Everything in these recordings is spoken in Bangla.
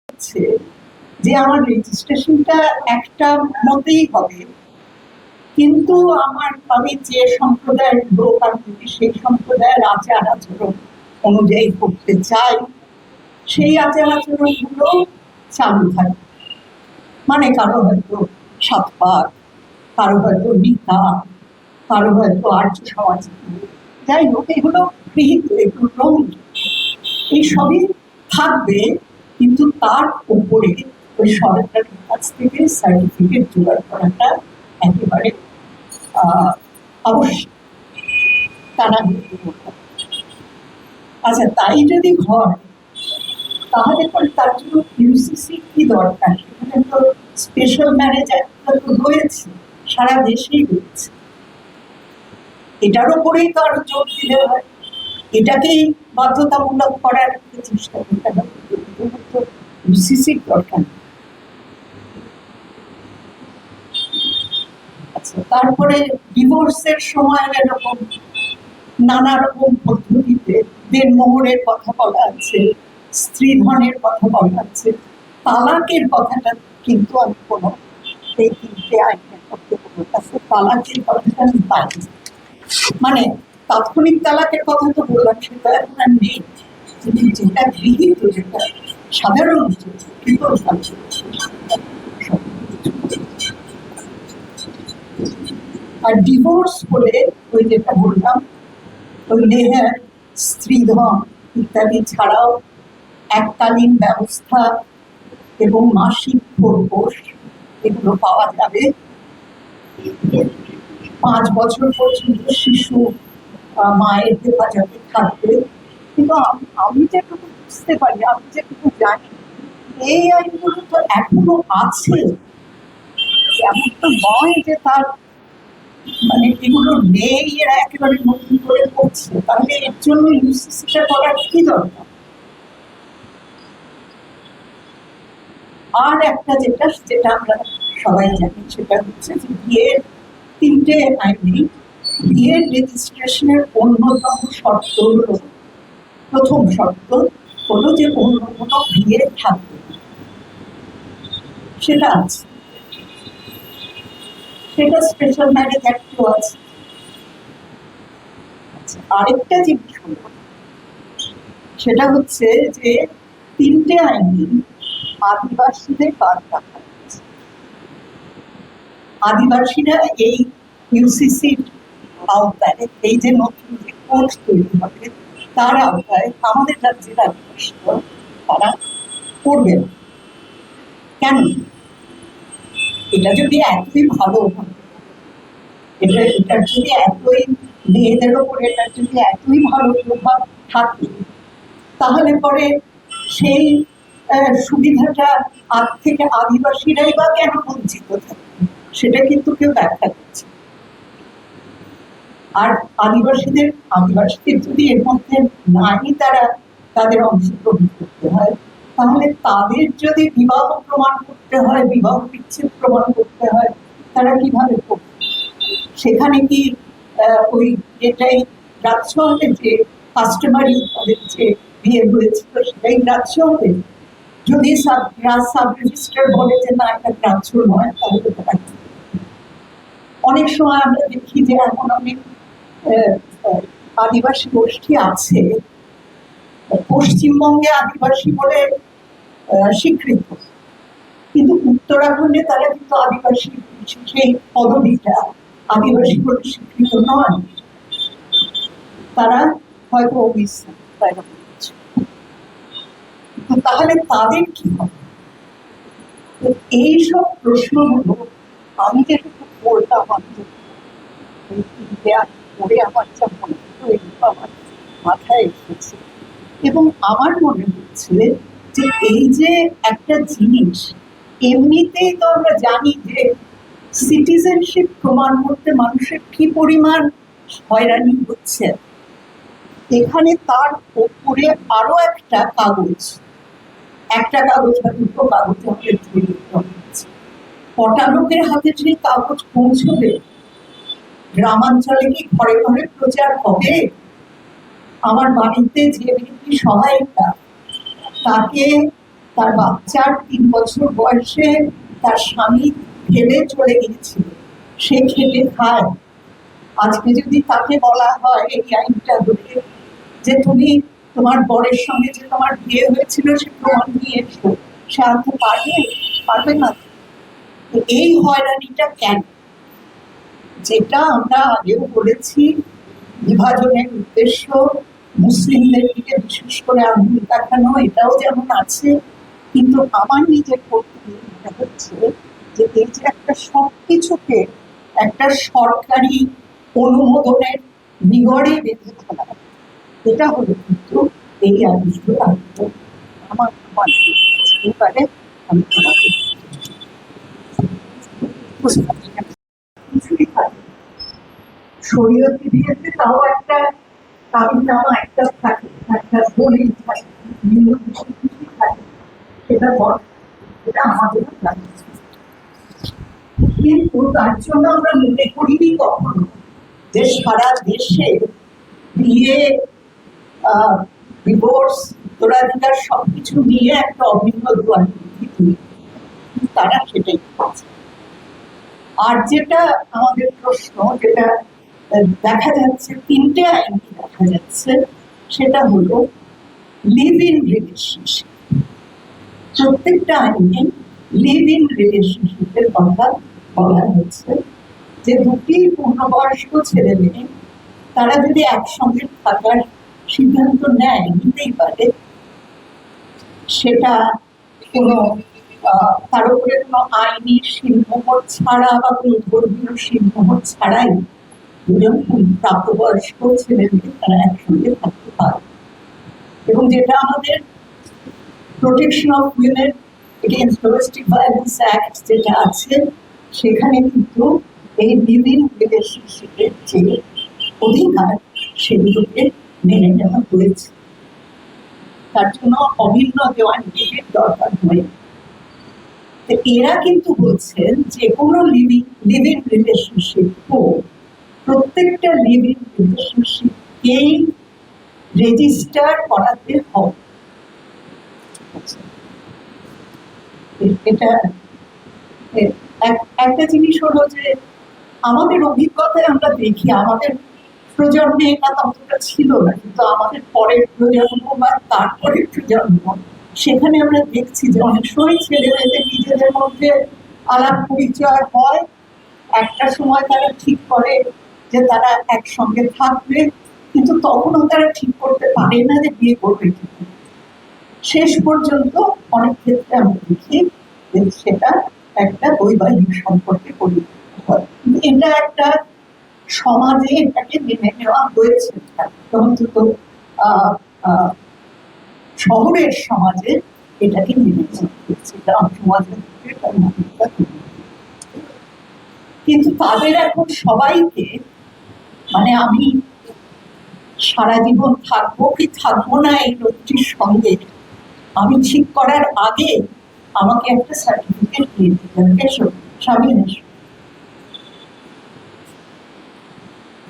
হচ্ছে যে আমার রেজিস্ট্রেশনটা একটা মতেই হবে, কিন্তু আমি যে সম্প্রদায়ের লোক, আমি যদি সেই সম্প্রদায়ের আচার আচরণ অনুযায়ী করতে চাই, সেই আচার আচরণ গুলো চালু থাকে। মানে কারো হয়তো সৎপাঠ, কারো হয়তো গীতা, কারো হয়তো আর্য সমাজ, যাই হোক এগুলো গৃহীত, এগুলো এই সবই থাকবে, কিন্তু তার উপরে ওই সরকারের কাছ থেকে সার্টিফিকেট জোগাড় করাটা একেবারে অবশ্যই, তা না হলে। আচ্ছা, তাই যদি হয় তাহলে পরে তার জন্য ইউসিসি কি দরকার? এখানে তো স্পেশাল ম্যানেজার তো রয়েছে, সারা দেশেই রয়েছে, এটার উপরেই তো আরো জোর দিতে হয়, এটাকেই বাধ্যতামূলক করার চেষ্টা করতে হবে। ইউসিসির দরকার। আচ্ছা, তারপরে ডিভোর্সের সময় এরকম নানা রকম পদ্ধতিতে দেড়মোহরের কথা বলা আছে, স্ত্রীধনের কথা বলা আছে, তালাকের কথাটা কিন্তু আমি কোনো এই তিনটে আইনের মধ্যে কোনো কাছে তালাকের কথাটা আমি পাইনি। মানে তাৎক্ষণিক তালাকের কথা তো বললাম, সেটা এখন আর নেই, যেটা গৃহীত, যেটা সাধারণ, আর ডিভোর্স বলে ওই যেটা বললাম, ওই নেহার, স্ত্রীধন ইত্যাদি ছাড়াও এককালীন ব্যবস্থা এবং মাসিক খোরপোশ এগুলো পাওয়া যাবে। 5 বছর পর্যন্ত শিশু মায়ের হেফাজতে থাকবে। কিন্তু আমি যেটুকু বুঝতে পারি, আমি যেটুকু জানি, এই আইনগুলো তো এখনো আছে, এমন তো নয় যে তার মানে এগুলো নেই, এরা একেবারে নতুন করে করছে। তাহলে এর জন্য ইউসিসিটা করার কি দরকার? আর একটা যেটা আমরা সবাই জানি, সেটা হচ্ছে যে বিয়ের 3টে আইনে বিয়ের রেজিস্ট্রেশনের অন্যতম শর্ত হলো, প্রথম শর্ত হলো যে অন্য কোনো বিয়ে থাকবে, সেটা আছে, সেটা স্পেশাল ম্যারেজ অ্যাক্টও আছে। আরেকটা জিনিস হলো, সেটা হচ্ছে যে 3টে আইনে আদিবাসীদের বাদ রাখা হয়েছে। আদিবাসীরা এই ইউসিসির আওতায়, এই যে নতুন যে কোর্ট তৈরি হবে তার আওতায় আমাদের রাজ্যের আদিবাসীরা তারা করবে না। কেন? এটা যদি এতই ভালো হয়, এটার যদি এতই মেয়েদের ওপর এটার যদি এতই ভালো প্রভাব থাকে, তাহলে পরে সেই সুবিধাটা আজ থেকে আদিবাসীরাই বা কেন বঞ্চিত থাকে, সেটা কিন্তু কেউ ব্যাখ্যা করছে। আর আদিবাসীদের যদি এর মধ্যে নাই তারা তাদের অংশগ্রহণ করতে হয়, তাহলে তাদের যদি বিবাহ প্রমাণ করতে হয়, বিবাহ বিচ্ছেদ প্রমাণ করতে হয়, তারা কিভাবে করবে? সেখানে কি ওই এটাই গ্রাহ্য হবে যে কাস্টমারি তাদের যে বিয়ে হয়েছিল সেটাই গ্রাহ্য হবে? যদি সাব রেজিস্ট্রার বলে যে না, এটা গ্রাহ্য নয়, তাহলে অনেক সময় আমরা দেখি যে এমন অনেক আদিবাসী গোষ্ঠী আছে পশ্চিমবঙ্গে আদিবাসী বলে স্বীকৃত, কিন্তু উত্তরাখণ্ডে তারা কিন্তু আদিবাসী, সেই পদবিটা আদিবাসী বলে স্বীকৃত নয়, তারা হয়তো ওবিসি। তাহলে তাদের কি হবে? এইসব প্রশ্নগুলো আমি যেটুকু বলতাম, পড়ে আমার যা মনে হতো, এগুলো আমার মাথায় এসেছে। এবং আমার মনে হচ্ছে যে এই যে একটা জিনিস, এমনিতেই তো আমরা জানি যে সিটিজেনশিপ প্রমাণ করতে মানুষের কি পরিমাণ হয়রানি হচ্ছে, এখানে তার উপরে আরো একটা কাগজ বা দুটো কাগজ আমাদের কটা লোকের হাতে সেই কাগজ পৌঁছবে? গ্রামাঞ্চলে কি ঘরে ঘরে প্রচার হবে? আমার বাড়িতে যে ব্যক্তি সহায়িকা, তাকে তার বাচ্চার 3 বছর বয়সে তার স্বামী ফেলে চলে গিয়েছিল, সে খেটে খায়। আজকে যদি তাকে বলা হয় এই আইনটা ধরে যে তুমি তোমার বরের সঙ্গে যে তোমার বিয়ে হয়েছিল সে প্রমাণ নিয়ে এসো, সে আনতে পারবে না। এই হয়রানিটা কেন? যেটা আমরা আগেও বলেছি, বিভাজনের উদ্দেশ্য মুসলিমদের দিকে বিশেষ করে আঙুল দেখানো, এটাও যেমন আছে, কিন্তু আমার নিজের কর্তৃত্ব হচ্ছে যে এই যে একটা সবকিছুকে একটা সরকারি অনুমোদনের নিগড়ে বেঁধে ফেলা, এটা হলো কিন্তু এই আইনগুলো আমার এবারে আমি তোমাকে কিছুই থাকে শরীয়তে বিয়েতে, তাও একটা কাবিননামা একটা থাকে, একটা দলিল থাকে, কিছুই থাকে, সেটা এটা আমাদের লাগে। কিন্তু তার জন্য আমরা মনে করিনি কখনো যে সারা দেশে বিয়ে, ডিভোর্স, উত্তরাধিকার সবকিছু নিয়ে একটা অভিন্ন দুয়ারি, তারা সেটাই করছে। আর যেটা আমাদের প্রশ্ন, যেটা দেখা যাচ্ছে 3টে আইনে দেখা যাচ্ছে, সেটা হলো লিভ ইন রিলেশনশিপ। প্রত্যেকটা আইনে লিভ ইন রিলেশনশিপের কথা বলা হচ্ছে যে দুটি পূর্ণবয়স্ক ছেলে মেয়ে তারা যদি একসঙ্গে থাকার সিদ্ধান্ত নেয়, নিতেই পারে, সেটা কোনো তার উপরে কোনো আইনি শিলমোহর ছাড়া বা কোনো ধর্মীয় শিলমোহর ছাড়াই দুজন প্রাপ্তবয়স্ক ছেলে মেয়ে তারা একসঙ্গে থাকতে পারে। এবং যেটা আমাদের protection of women against domestic violence act যেটা আছে, সেখানে কিন্তু এই লিভ-ইন রিলেশনশিপের যে অধিকার সেগুলোকে মেনে নেওয়া হয়েছে। তার জন্য অভিন্ন দেওয়ানির দরকার হয়। এরা কিন্তু বলছেন যে কোনো লিভ-ইন রিলেশনশিপ হোক, প্রত্যেকটা লিভ-ইন রিলেশনশিপকেই রেজিস্টার করাতে হবে। এটা একটা জিনিস হলো যে আমাদের অভিজ্ঞতায় আমরা দেখি, আমাদের প্রজন্মে এটা ততটা ছিল না, কিন্তু আমাদের পরের প্রজন্ম বা তারপরের প্রজন্ম, সেখানে আমরা দেখছি যে অনেক সময় ছেলে মেয়েদের নিজেদের মধ্যে আলাপ পরিচয় হয়, একটা সময় তারা ঠিক করে যে তারা একসঙ্গে থাকবে, কিন্তু তখনও তারা ঠিক করতে পারে না যে বিয়ে করবে কিনা। শেষ পর্যন্ত অনেক ক্ষেত্রে আমরা দেখি যে সেটা একটা বৈবাহিক সম্পর্কে পরিণত হয়। এটা একটা সমাজে এটাকে মেনে নেওয়া হয়েছে, অন্তত শহরের সমাজে এটাকে মেনে নেওয়া হয়েছে, গ্রাম সমাজের কিন্তু তাদের এখন সবাইকে, মানে আমি সারা জীবন থাকবো কি থাকবো না এই লোকটির সঙ্গে, আমি ঠিক করার আগে আমাকে একটা সার্টিফিকেট দিয়ে দিতে হবে, এসো স্বামী এসো,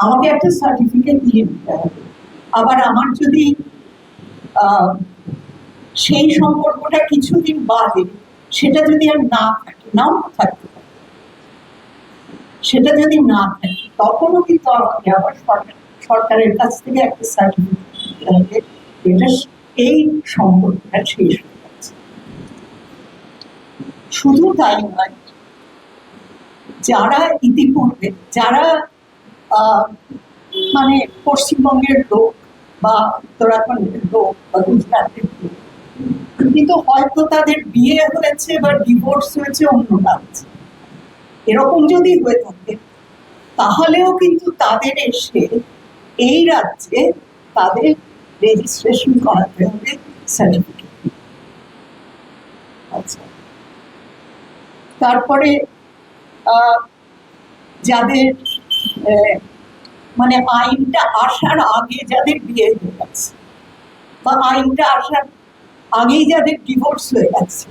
আমাকে একটা সার্টিফিকেট দিয়ে দিতে হবে। আবার আমার যদি সেই সম্পর্কটা কিছুদিন বাদে সেটা যদি আর না থাকে, নাও থাকতে পারে, সেটা যদি না থাকে তখনও কিন্তু আমাকে আবার সরকারের কাছ থেকে একটা সার্টিফিকেট দিতে হবে, এটা এই সম্পর্কটা শেষ হয়ে যাচ্ছে। শুধু তাই নয়, যারা ইতিপূর্বে যারা মানে পশ্চিমবঙ্গের লোক বা উত্তরাখণ্ডের লোক বা গুজরাটের লোক, কিন্তু হয়তো তাদের বিয়ে হয়েছে বা ডিভোর্স হয়েছে অন্য রাজ্যে, এরকম যদি হয়ে থাকে তাহলেও কিন্তু তাদের এসে এই রাজ্যে তাদের রেজিস্ট্রেশন করাতে হবে সার্টিফিকেট। আচ্ছা, তারপরে যাদের মানে আইনটা আসার আগে যাদের বিয়ে হয়ে গেছে বা আইনটা আসার আগেই যাদের ডিভোর্স হয়ে গেছে,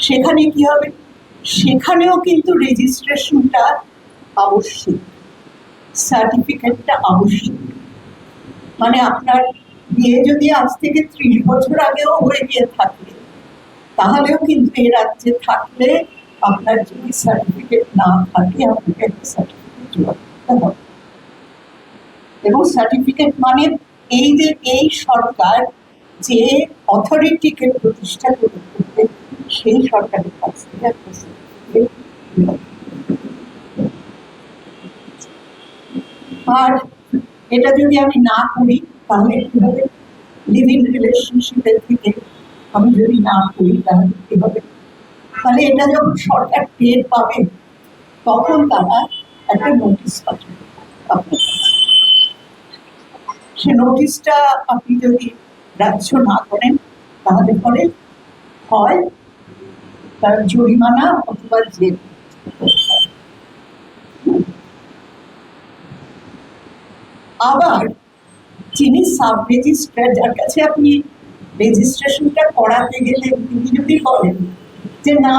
সেখানে কি হবে? সেখানেও কিন্তু রেজিস্ট্রেশনটা আবশ্যক, সার্টিফিকেটটা আবশ্যক। মানে আপনার বিয়ে যদি আজ থেকে 30 বছর আগেও হয়ে গিয়ে থাকে, তাহলেও কিন্তু এই রাজ্যে থাকলে আপনার যদি সার্টিফিকেট না থাকে আপনাকে একটা সার্টিফিকেট জোগাড় করতে হবে। এবং সার্টিফিকেট মানে এই যে এই সরকার যে অথরিটিকে প্রতিষ্ঠা করতে, সেই সরকারের কাছ থেকে একটা সার্টিফিকেট। আর এটা যদি আমি না করি তাহলে কিভাবে? লিভিং রিলেশনশিপের থেকে আমি যদি না করি তাহলে কিভাবে? তাহলে এটা যখন সরকার টের পাবে তখন তারা একটা নোটিশ পাঠাবে আপনার কাছে। সে নোটিশটা আপনি যদি গ্রাহ্য না করেন তাহলে পরে হয় তার জরিমানা অথবা জেল। আবার যিনি সাব রেজিস্ট্রার, যার কাছে আপনি রেজিস্ট্রেশনটা করাতে গেলে তিনি যদি বলেন যে না